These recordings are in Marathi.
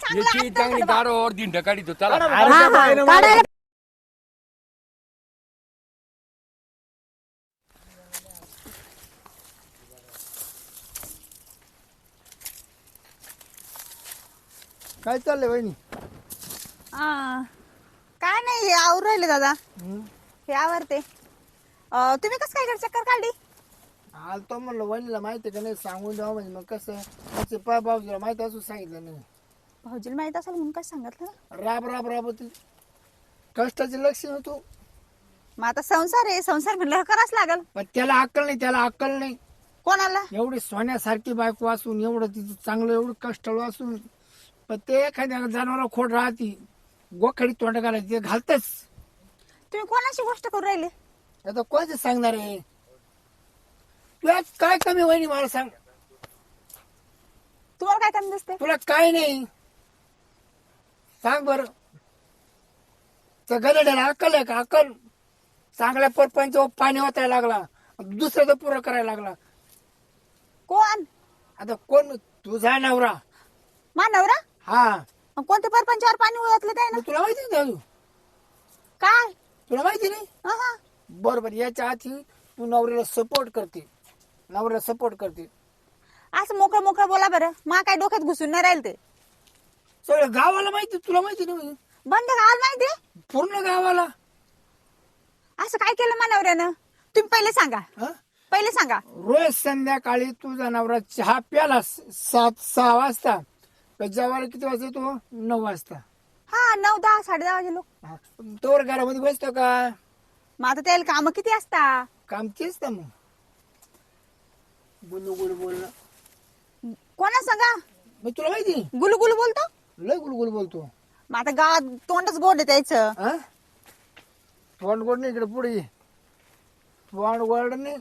चांगलं याची आत्ता चांगली झालं बा. गाडवावर दिंड काढितो चला काढा. हा हा काढायला काय चाललंय वहिनी? हा. काय नाही आवर राहिले दादा हे आवरते. तुम्ही कसं काय चक्कर काढली? आलतो म्हणलं वहिनीला माहिती का नाही सांगून द्यावं म्हणजे मग कसं त्याचे भाऊजीला माहिती असून सांगितलं नाही. भाऊजीला माहित असेल म्हणून काय सांगितलं ना. राब राब राब होती कष्टाचे लक्ष होतो. मग आता संसार आहे, संसार म्हणलं करावंच लागल. पण त्याला अक्कल नाही, त्याला अक्कल नाही. कोणाला? एवढी सोन्यासारखी बायको असून एवढं तिचं चांगलं एवढं कष्टाळू असून पण ते एखाद्या जनावराला खोड राहती गोखडी तोंड घालायची ते घालतच. तुम्ही कोणाची गोष्ट करू राहिले? आता कोणाचं सांगणार आहे? तुला काय कमी वहिनी मला सांग. तुम्हाला काय कमी दिसते? तुला काय नाही सांग बर. गलेड्याला अक्कल आहे का? अक्कल चांगल्या परपंच पाणी वाचायला लागला दुसऱ्याचं पुरं करायला लागला. कोण? आता कोण? तुझा नवरा. मा नवरा? हा मग कोणत्या परपंचावर पाणी ओतलं काय ना? मग तुला माहिती नाही का? काय? तुला माहिती नाही? अहं. बरोबर. याच्या आधी तू नवऱ्याला सपोर्ट करते, नवऱ्याला सपोर्ट करते. असं मोकळं मोकळं बोला बरं. मा काय डोक्यात घुसून नाही राहील ते. सगळं गावाला माहिती, तुला माहिती नाही? बंद गावाला माहिती? पूर्ण गावाला. असं काय केलं मा नवऱ्यानं? तुम्ही पहिले सांगा, हं? पहिले सांगा. रोज संध्याकाळी तुझा नवरा चहा प्याला 6 वाजता तर जेवायला किती वाजता तो? 9 वाजता. हा 9, 10, 10:30 वाजे लोक. तोवर घरामध्ये बसतो का? मग आता त्याला काम किती असता? काम तेच ना मग. गुलू गुलू बोलणं. कोणा सांगा? मग तुला माहिती गुलू गुलू बोलतो. लय गुलगुल बोलतो. मग आता गावात तोंडच गोड आहे त्याचं. हा तोंड गोड नाही, इकडे पुढे ये. तोंड गोड नाही,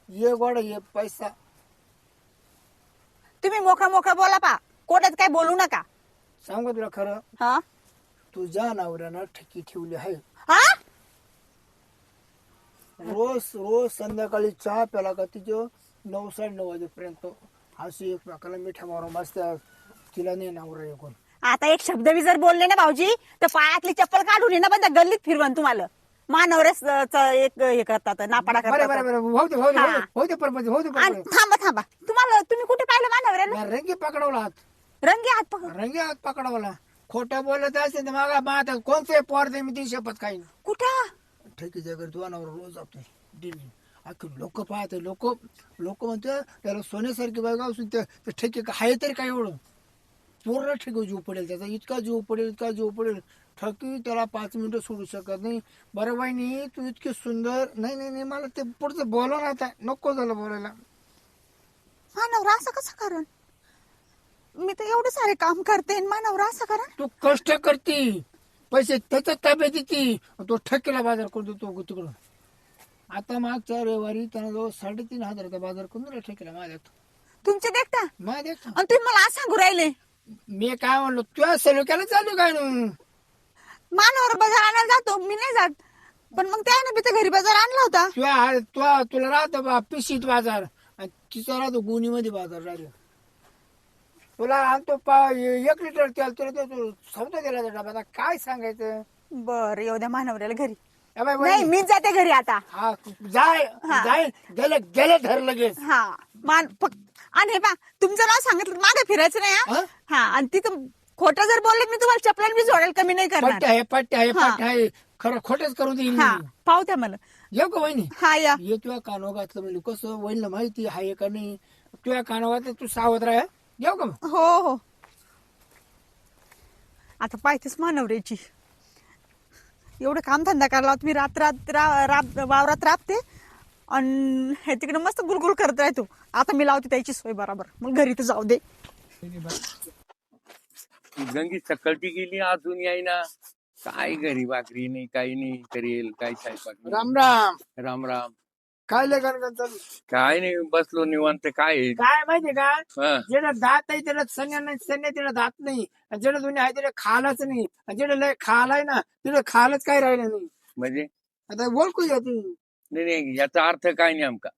ये गोड ये पैसा. तुम्ही मोकळं मोकळं बोला पा, कोणात काय बोलू नका. सांगू तुला खरं, हा तुझ्या नवऱ्यानं ठेकी ठेवली आहे. हा रोज रोज संध्याकाळी चहा प्याला का तिचे 9, 9:30 वाजेपर्यंत अशी एकमेकाला मिठा मारून बसतात. तिला नाही नवरा एकूण. आता एक शब्द बी जर बोलले ना भाऊजी तर पायातली चप्पल काढून ये ना बंद गल्लीत फिरवण तुम्हाला. मानवरेच एक हे करतात, नापाडा बरे बरे करतात. बरे होते होते हा. होते परपंच होते आणि परपंच. थांबा थांबा, तुम्ही कुठे पाहिलं मानवऱ्यानं? रंगी पकडवला हात, रंगी हात पकड. रंगी हात पकडवला. खोटं बोलत असेल तर मागा मात कोणते पोर ते मी ती शपथ काही कुठं? ठेकीच्या घरी तुझा नवरा रोज जातोय दिल्ली. अख्खे लोक पाहते, लोक लोक म्हणते त्याला सोन्यासारखी बायको असून ते ठेके आहे तरी काय एवढं पूर्ण ठेकी जीव पडेल त्याचा. इतका जीव पडेल, इतका जीव पडेल. ठकी त्याला 5 मिनिटं सोडू शकत नाही. बरं बाईनी तू इतकी सुंदर. नाही नाही नाही मला ते पुढचं बोला ना आता नको झालं बोलायला. मानवरा असं कसं करण? मी तर एवढे सारे काम करते आणि मानवरा असं करण? तू कष्ट करती, पैसे त्याच्या ताब्यात येते, तो ठेकेला बाजार करतो तो तिकडून. आता मागच्या रविवारी त्यानं जवळ 3,500 बाजार करून दिला ठेकेला माझ्यात. तुमचे देखता माझ्यात आणि तुम्ही मला असं सांगू राहिले? मी काय म्हणलो तुझ्या सलोख्याला चालू काय ना. मानवर बाजार आणायला जातो, मी नाही जात. पण मग त्याने बी तर घरी बाजार आणला होता. तुला राहतो बा पिशीत बाजार आणि तिचा राहतो गुणीमध्ये बाजार डायरेक्ट. तुला आणतो 1 लिटर तेल तुला तो सौदा दिला त्या डब्यात. काय सांगायचं? बर येऊ द्या मानवऱ्याला घरी. ए बाई, नाही मीच जाते घरी आता. हा जाय हा. जाय गेले गेले धर लगेच. हा आणि हे पा तुमचं नाव सांगितलं मागे फिरायचं नाही. हा? हा आणि तिथं खोटं जर बोलले मी तुम्हाला चपलान बी जोडेल, कमी नाही करणार. पट्ट्या आहे पट्ट्या आहे हा. पट्ट्या आहे. खरं खोटच करून देईल हा मी. पाहू द्या मला. येऊ का वहिनी? हा या. ये तुझ्या कानावर घातलं म्हणजे कसं वहिनीला माहिती आहे का नाही. तुझ्या कानावर घातलं तू सावध राह. येऊ का मग? हो हो आता पाहतेच मानवऱ्याची. एवढं काम धंदा करायला मी वावरात राबते आणि हे तिकडे मस्त गुलगुल करत राहतो. आता मी लावते त्याची सोय बरोबर, मग घरी तर जाऊ दे. गंगी सकाळची गेली अजून यायना. काय घरी भाकरी नाही काही नाही करेल काय स्वयंपाक नाही. राम राम. राम राम. काय लेखन चालू? काय नाही बसलो निवांत. काय आहे? काय माहितीये का? हा. जेवढा दात आहे त्याला सण्या नाही, सण्या त्याला दात नाही. आणि जेवढं जुने आहे त्याला खालाच नाही. आणि जेवढं लय खालाय ना तिला खालच काय राहिलं नाही. म्हणजे आता बोलकू जाते. नाही नाही याचा अर्थ काय नेमका?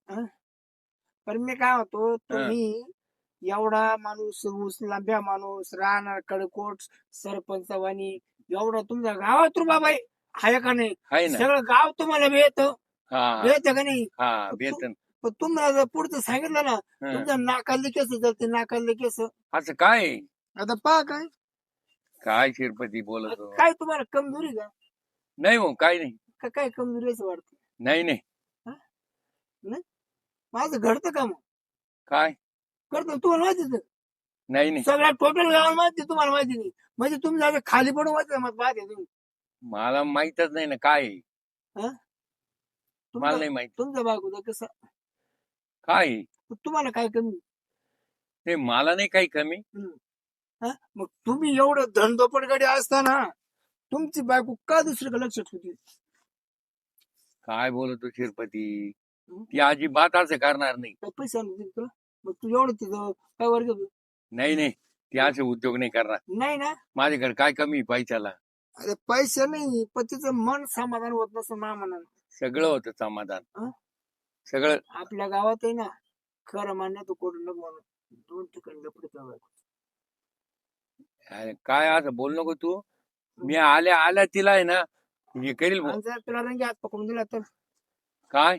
पण मी काय होतो तुम्ही एवढा माणूस ऊस लांब्या माणूस राहणार कडकोट सरपंचवाणी एवढा तुमच्या गावात रुबाबाई आहे का नाही? आहे ना. सगळं गाव तुम्हाला भेट हा भेट का नाही? हा वेतन. पण तुम्हाला जर पुढचं सांगितलं ना हं. तुमच्या नाकातले केस जाते नाकातले केस. असं काय आहे? आता पहा काय काय शिरपती बोलतो? काय तुम्हाला कमजोरी का नाही हो, काय नाही. काय कमजोरी असं वाटतं? नाही नाही. माझं घडतं का मग काय करतो तुम्हाला माहिती नाही नाही. सगळ्या टोटल गावाला माहिती तुम्हाला माहिती नाही म्हणजे तुम्ही आता खाली पडून वाटत मग पाहते तुम्ही मला माहितच नाही ना काय आहे. मला तुमचा नाही माहित तुमचा बायकोचा कसं काय आहे. तुम्हाला काय कमी ते मला नाही काही कमी. मग तुम्ही एवढं धनदोपटकडे असताना तुमची बायको का दुसरीकडे लक्ष ठेवते? काय बोलतो शिरपती? ती अजिबात असं करणार नाही. काय पैसे आणून देईल तुला मग तू एवढं तिथं काय वर्ग नाही नाही, ती असे उद्योग नाही करणार. नाही ना? माझ्याकडे काय कमी पैशाला? अरे पैसे नाही पण तिचं मन समाधान होत नसतं मामानं. सगळं होतं समाधान. हं? सगळं. आपल्या गावात आहे ना खरं मान्य तो कोण नको म्हणून 2 ठिकाणी लपडे अरे काय असं बोल नको तू. मी आल्या तिला आहे ना हे करील भाऊ. जर तुला रंगी हात पकडून दिला तर काय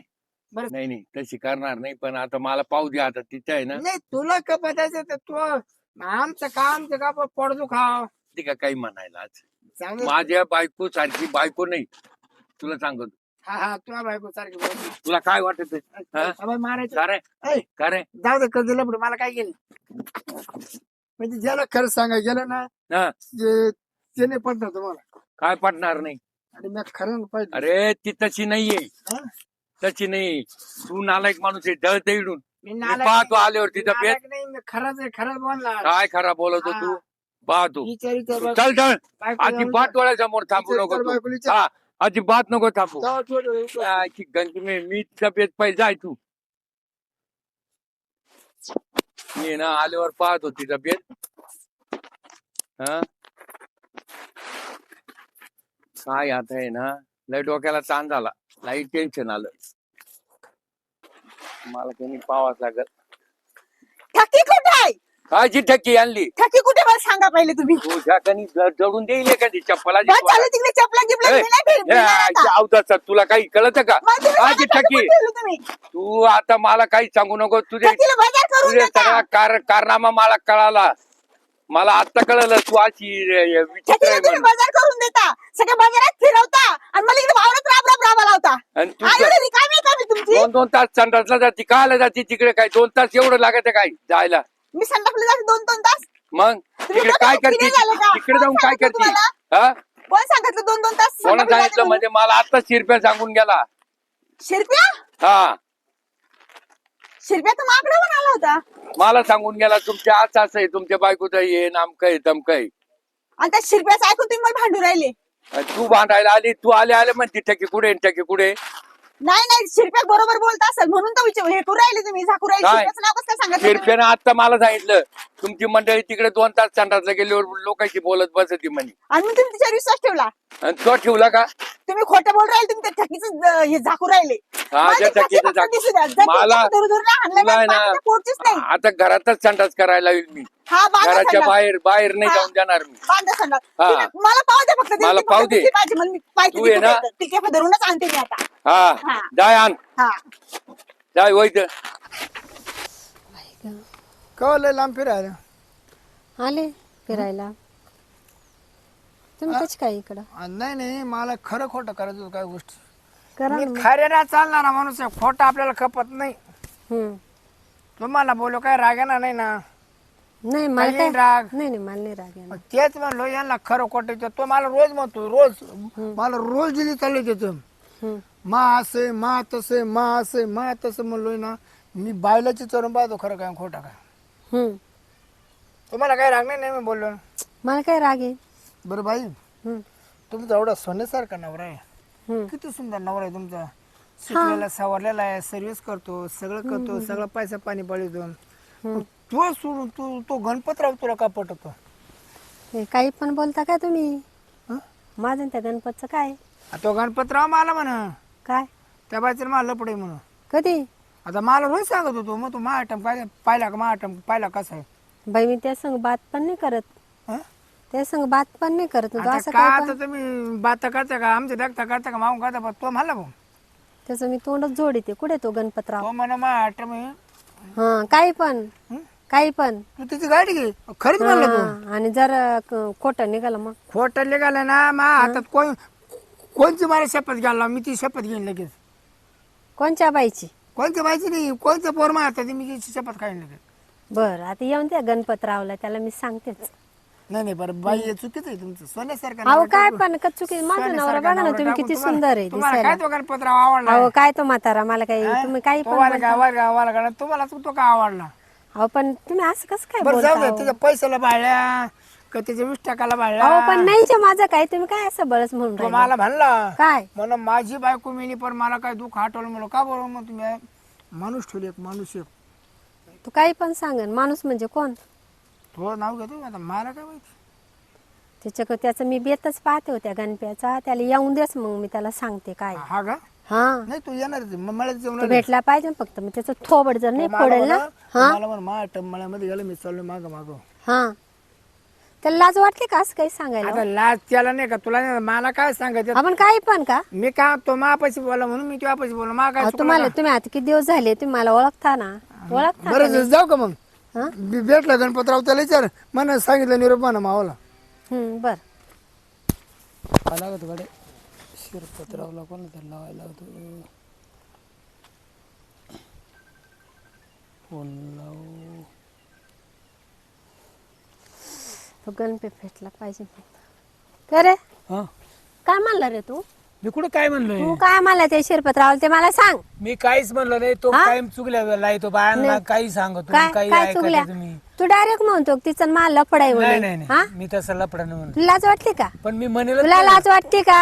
बरं. नाही नाही तशी करणार नाही, पण आता मला पाहू दे आता तिच्या आहे ना. नाही तुला का बघायचं तर तू आमचं का पडतो खाव ती का काही म्हणायला आज. चांगलं. माझ्या बायको सारखी बायको नाही तुला सांगतो. हा तुला बायको सारखी बोलते. तुला काय वाटत सबाई मारायचं का रे? ऐ, का रे? जाऊ दे कर्ज लपड मला काय गेलं म्हणजे ज्याला खरं सांगाय गेलं ना हा, ते नाही पडणार तुम्हाला काय पटणार नाही. आणि मी खरं पाहिजे. अरे ती तशी नाहीये. हं? तशी नाही. तू नालायक माणूस आहे. डळत इडून मी पाहतो आल्यावर तिचा पेट. नालायक नाही मी खरंच आहे खरंच बोलणार. काय खरा बोलतो तू? पाहतो. विचार विचार चल चल. बायको अजिबात डोळ्यासमोर थांबू विचार नको तू. बायकोला विचार. हा, अजिबात नको थांबू. जाऊ थोडं विचार. की गंज मी तब्येत पाहिजे जाय तू. मी ना आल्यावर पाहतो ती तब्येत. हा काय आता आहे ना लय डोक्याला ताण झाला. लई टेन्शन आलं. मला कोणी पावाच लागत. ठकी कुठे आहे? कायची ठक्की आणली? ठकी कुठे मला सांगा पहिले तुम्ही. तुझ्या कणी जडून देईल एखादी चप्पलाची. बस झालं तिकडे चपला गिपला ए, मी नाही फिरणार आता. अवतार तुला काही कळत का? मग तुम्ही कायची माझ्या ठक्की? ठकी कुठे तुम्ही तू आता मला काही सांगू नको. ठकीला बाजार करून तुझे देता. सगळा कारनामा मला कळाला. मला आता कळलं तू अशी विचित्र ठकीला आहे तुम्ही म्हणून. बाजार करून देता सगळ्या बाजारात फिरवता आणि मला इकडे वावरात राब लावता. आणि तू आई एवढी रिकामी आहे का मी तुमची? 2-2 तास संडासला जाती काला जाती तिकडे काय 2 तास एवढं लागत काय जायला? मी संडासला जाते 2-2 तास. मग तिकडे काय करते? तिकडे जाऊन काय करते? हा कोण सांगितलं 2-2 तास कोणा संडासला सांगितलं? जाते म्हणजे मला आता शिरप्या सांगून गेला. म्हणून? शिरप्या हा शिरप्या तर माकडे पण आला होता मला सांगून गेला तुमच्या असं आहे तुमच्या बायकोचं हे नामकं तमकं. आणि त्या शिरप्याचं ऐकून तुम्ही मला भांडू राहिले. तू भांडायला आली. तू आले म्हणते टक्के कुठे टक्के कुठे? नाही शिरप्या बरोबर बोलत असेल म्हणून तर विचार हे करू राहिले तुम्ही झाकू राहिले. काय? शिरप्याचं नाव कसं काय सांगितलं तुम्ही? शिरप्यानं आता मला सांगितलं तुमची मंडळी तिकडे 2 तास संडासला गेल्यावर लोकांशी बोलत बसती म्हणे. आणि मग तुम्ही तिच्यावर विश्वास ठेवला. आणि तो ठेवला का? तुम्ही खोटं बोल राहिले. तुम्ही त्या ठकीचं हे झाकू राहिले. हा मला त्या ते ठकी टक्केचं फक्त झाक. दिसू द्या. जर मला तिच्या दूर हाणलं तुला आहे ना, ना, बाकीचं पोटचीच नाही. आता घरातच संडास करायला येईल मी. हा बांधा घराच्या संडास. बाहेर नाही हा. जाऊन देणार मी. बांधा संडास. हा. तुम्ही मला पाहू द्या फक्त. मला ती पाहू फक्त दे. ती पाहिजे मला. मी पाहिजे तू आहे ना? टिके धरूनच आणते मी आता. हा हा. जाय आण हा जाय वैद. का लय लांब फिरायला आले फिरायला. तुम्ही कशी काय इकडं? नाही मला खरं खोटं करायचं होतं काय गोष्टी. करा मी ना मग. खऱ्याला चालणारा माणूस आहे खोटं आपल्याला खपत नाही. हम्म. तुम्हाला बोलो काय रागाना नाही ना नाही मला काही काय राग. नाही मला नाही राग येणार. मग तेच म्हणलो यांना खरं खोटं विचार. तो मला रोज म्हणतो मला रोज दिली चालले त्याचं हम्म. मा असे मा तसे मा असे मा तसं म्हणलोय ना. मी बायलाची चरून पाहतो खरं काय खोटा काय. हम्म. तुम्हाला काय राग नाही मी बोललो ना. मला काय राग आहे? बरं बाई हम्म. तुमचा एवढा सोन्यासारखा नवरा आहे. हम्म. किती सुंदर नवरा आहे तुमचा. शिकलेला सवरलेला आहे सर्व्हिस करतो सगळं करतो सगळं पैसा पाणी पळतो. तो सोडून तो गणपतराव तुला का पटतो? हे काही पण बोलता काय तुम्ही? हं? माझं आणि त्या गणपतचं काय? तो गणपतराव मला म्हणा काय त्या बायचं मला लपडे म्हणून. कधी? आता मला रोज सांगत होतो मग तू महाटम काय पाहिला का महाटम पाहिला कसा आहे बाई मी त्या संग बात पण नाही करत. हं? त्या संग बात पण नाही करत. तू आता असं का काय आता तुम्ही बाता करता का आमच्या देखता करता का मागून करता पण तो म्हणला भाऊ त्याचं मी तोंडच जोडीते. कुठे तो गणपतराव? तो म्हणा महाटम आहे हा काही पण काही पण. तू तिची गाडी घे खरंच म्हणलं तू हा, आणि जर खोटं निघालं मग खोटं निघालं ना मा हातात कोणची मला शपथ घ्यायला मी ती शपथ घेईन लगेच कोणच्या बाईची? कोणत्या बायची नाही कोणत्या पोर मा हातात मी तिची शपथ खाईन लगेच बरं आता येऊन त्या गणपतरावला त्याला मी सांगतेच. नाही नाही बरं बाई हे चुकीचं आहे तुमचं सोन्यासारखं अहो नवरा काय टाकून- पण का चुकी माझं नवरा सोन्यासारखा बघा ना नवरा तुम्ही टाकून किती तुम्हाला- सुंदर आहे तुम्हाला काय दिसायला. तो गणपतराव आवडला अहो काय तो म्हातारा मला काही तुम्ही काही पण वाला बोलता. वाला गाणं तुम्हाला तो का आवडला अहो पण तुम्ही असं कसं काय बरं जाऊ बोलता दे हो? त्याच्या पैशाला भाळल्या का त्याच्या वीस टाकाला अहो भाळल्या पण नाहीच माझं काय तुम्ही काय असं बळच म्हणून तो राहिले? मला म्हणला काय म्हणून माझी बायको मिनी पण मला काय दुःख आठवलं म्हणलं का बरोबर मग तुम्ही माणूस ठेवले एक माणूस एक तू काही पण सांगन. माणूस म्हणजे कोण? तो नाव घेतो आता मला काय माहिती त्याचं मी बेतच पाहते होत्या गणप्याचा. त्याला येऊन देस मग मी त्याला सांगते काय. हा का हा नाही तू येणार मला जेवण तो भेटला पाहिजे ना फक्त. मग त्याचं थोबड जर नाही फोडेल ना. हा मला म्हणून माझ्या मळ्यामध्ये गेलं मी चाललो माग माग हा त्याला लाज वाटते का असं काही सांगायला? आता लाज त्याला नाही का तुला नाही मला काय सांगायचं आपण काही पण का? मी का तो मापाशी बोला म्हणून मी तुझ्यापाशी बोला मा काय अहो, चुकलं तुम्ही आता किती दिवस झाले तुम्ही मला ओळखता ना. ओळखता का? बरं जाऊ का मग हा? भेटला गणपतराव त्याला विचार मला सांगितलं निरोप म्हणा मावाला बर लागत गाडे शिरपतरावला कोण लावायला होतो फोन लावू तो गणपती भेटला पाहिजे का रे? हा काय म्हणला रे तू? मी कुठं काय म्हणलोय तू काय म्हणला ते शिरपतराव ते मला सांग. मी काहीच म्हणलो नाही. तो हा? कायम चुकल्या तो बायांना काही सांगतो काय काही काय चुकल्या? ऐकता तुम्ही. तू डायरेक्ट म्हणतो तिचं मला लफडाय नाही म्हणून. नाही हा नाही मी तसं लपडा नाही म्हणत. तुला लाज वाटते का? पण मी म्हणेल तुला लाज वाटते का?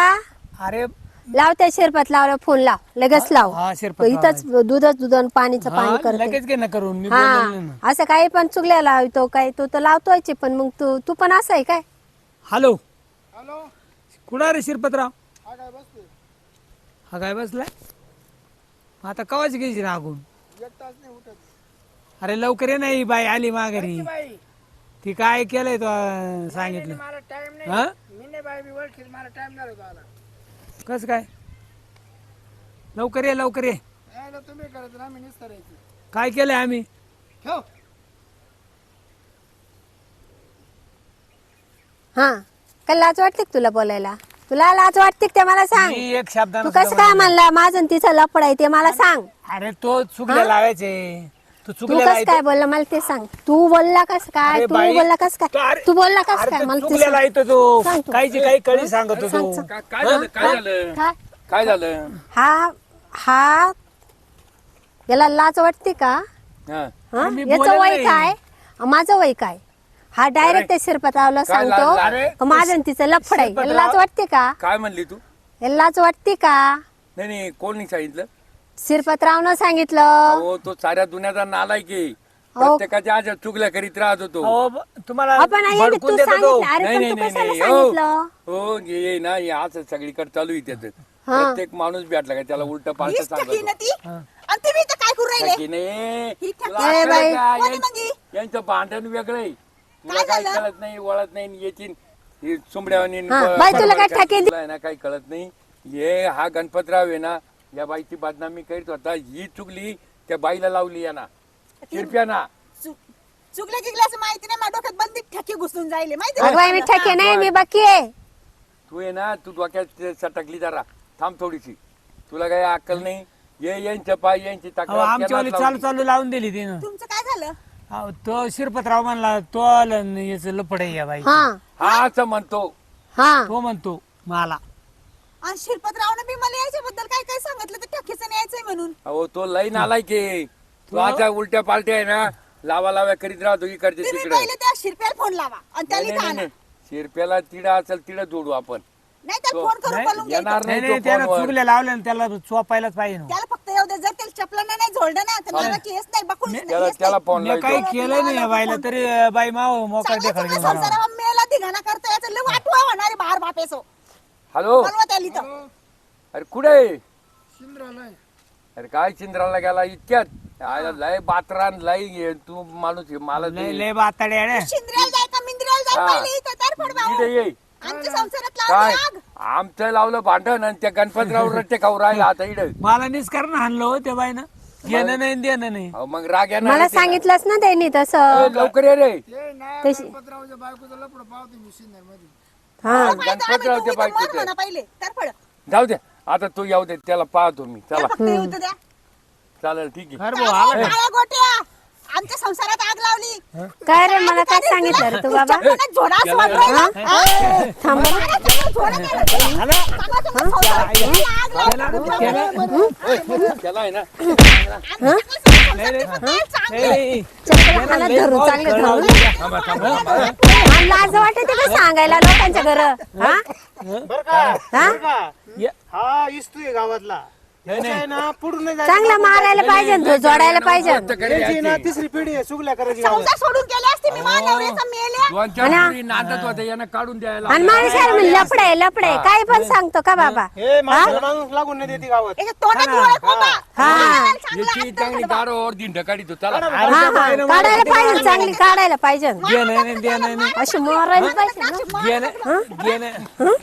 अरे लाव त्या शिरपत लावला फोन लाव लगेच लाव. हा, शिरपत इथंच दूध आणि पाणीचं हा, पाणी करते. लगेच घे ना करून मी बोललो नाही ना. हा असं काही पण चुकल्या लावतो काय तू तर लावतोय पण मग तू पण असं आहे काय? हॅलो हॅलो कुठं रे शिरपतराव? हा काय बसते हा काय बसलाय? आता कवाची घ्यायची रागून? एक तास नाही उठत अरे लवकर ये नाही बाई आली माघारी. बाई ती काय केलंय तो सांगितलं मला टाइम नाही हा मी नाही बाई मी ओळखील मला टाइम नाही होता आला कस काय? लवकर ये लवकर ये. यायला तुम्ही करत ना मी निस्तरायचं काय केलंय आम्ही? ठेव हा काय लाज वाटते का तुला बोलायला? तुला लाज वाटते का ते मला सांग. मी एक शब्दानं तू कसं काय म्हणला माझं आणि तिचं लफड आहे ते मला सांग. अरे तो चुकल्या लावायचे. तू तू चुकल्या कसं काय बोलला मला ते सांग. तू बोलला कस काय? अरे तू बाई, बोलला कस काय? अरे- तू बोलला कस अरे काय? तो मला ते चुकल्या सांग. लावतो तो सांग तू. काहीची काही कळी सांगत सांग, होतो. सांग. काय झालं काय झालं काय? काय झालं हा याला लाज वाटते का? हा हा? मी याचं बोलेल वय नाही. काय? माझं वय काय? हा डायरेक्ट त्या शिरपतरावला काय लाज- सांगतो अरे, का माझं आणि तिचं लफड आहे. याला लाज वाटते का? काय म्हणली तू याला लाज वाटते का? नाही नाही कोण नाही सांगितलं शिरपतरावनं सांगितलं. हो तो साऱ्या दुनियाचा नालायक आहे प्रत्येकाच्या आज चुकल्या करीत राहत होतो अहो, तुम्हाला आपण आई भडकून तू देतो तो. सांगितलं. अरे नाही पण नाही तू नाही कशाला नाही सांगितलं? हो ये ना हे असं सगळीकडे चालू आहे त्याचं प्रत्येक माणूस भेटला का त्याला उलट पालट हीच ठकी ना सांगतो ती आणि तुम्ही इथं काय करू राहिले? की नाही ही ठकी. तुला अक्कल आहे का? कोणी मग ही? यांचं भांडण वेगळंय तुला काही झालं? कळत नाही वळत नाही येतील हे सुंबड्यावानी हा, बाई, तुला काय ठकी तुला आहे ना काही कळत नाही हे हा गणपतराव आहे ना या बाईची बदनामी करीत होता ही चुकली त्या बाईला लावली या ना शिरप्याना चुकलं गिकलं असं माहिती नाही माझ्या डोक्यात बंदी ठकी घुसून जाईल माहिती अगं बाई मी ठके नाही मी बाकी आहे. तू आहे ना तू डोक्यात सटकली जरा थांब थोडीशी तुला काही अक्कल नाही ये यांच्या पाय यांची अहो, तक्रार आमच्यावाली केलाच चालू लावली. चालू लावून दिली तिनं. तुमचं काय झालं? अहो, तो शिरपतराव म्हणला तो आलं याच लपड आहे या बाई. हा हा असं म्हणतो हा तो म्हणतो मला आणि शिरपतरावनं बी मला याच्याबद्दल काय काय सांगितलं तर ठकीचं न्यायचंय म्हणून. अहो तो लई नालायक आहे तू आता उलट्या पालट्या आहे ना लावा लाव्या करीत राहतो इकडचे तुम्ही तिकडे पहिले त्या शिरप्याला फोन लावा आणि त्याला नाही इथं नाही आणा. नाही शिरप्याला तिडा असेल तिडा जोडू आपण नाही तर फोन करून नाही, बोलून घ्यायचं. येणार नाही नाही नाही तो त्यानं फोनवर. चुकल्या लावल्या आणि त्याला चोपायलाच पाहिजे ना. त्याला फक्त येऊ दे जर त्याला चपलानं नाही झोललं ना तर मला केस नाही बकुळ त्याला त्याला फोन मी काही लावतो केलं नाही या बाईला तरी बाई माव मोकार देखाड घेऊन आला. संसारावर मेला धिगाणा करतो याचं लय वाटवा होणारे बाहेर बापेसो हॅलो बोलवा त्याला इथं. अरे कुठे आहे? शिंद्रालाय अरे काय चिंद्राला गेला इतक्यात आयला लय बात्रान लय हे तू माणूस हे मला ते- लय लय बाताडे आहे ना. शिंद्रेला जाय का मिंद्रेला जाय हा. पहिले इथं तरफड भाऊ. इथे ये आमच्या संसारात काय लावली आग. आमचं लावलं भांडण आणि त्या गणपतराव रट्टे खाऊ राहिला आता इड मला निष्करण हाणलं हो त्या बाईनं. घेणं नाही देणं नाही. मग राग येणार मला आहे त्याला. सांगितलंच ना त्यांनी तसं लवकर ये रे ते ना तशी- गणपतरावच्या बायकोचं लपड पाहतो मी सिन्नर मध्ये. हा गणपतरावच्या तू इथं मर बायकोचं म्हणा पहिले तरफड. जाऊ दे आता तू येऊ दे त्याला पाहतो मी चला फक्त येऊ तर द्या. चालेल ठीक आहे खरं भाऊ आला का? काळ्या गोट्या आमच्या संसारात आग लावली. काय रे मला काय सांगितलं रे तू बाबा चपलानं झोडा असं वाटू राहिला. हा? थांब मला चपलानं झोडा केला तुला. चांगला तुमच्या संसारात आग लावली. त्याला आहे ना चप्पल हाणत धरून चांगले धरून थांबा थांबा आणि लाज वाटते का सांगायला लोकांच्या घर हा बर का हा? बर का हा इस्तू गावातला याच्या आहे ना पुढून नाही जायचं. चांगला मारायला पाहिजे ना तो जोडायला पाहिजे ना. याची ना तिसरी पिढी आहे सुगल्या करायची गावात. संसार सोडून गेले असते मी माझ्या नवऱ्याचा मेल्या. दोन चार पिढी नांदत होते यांना काढून द्यायला आणि माणसाला म्हणजे लपडे लपडे काय पण सांगतो का बाबा हे माणसाला माणूस लागून नाही देते गावात. याच्या तोंडात डोळे कोंबा. हा याची चांगली दारोवर दिन ढकाडी तो चला हा हा काढायला पाहिजे चांगली काढायला पाहिजे घेणं नाही देणं नाही. अशी मोरायला पाहिजे ना घेणं घेणं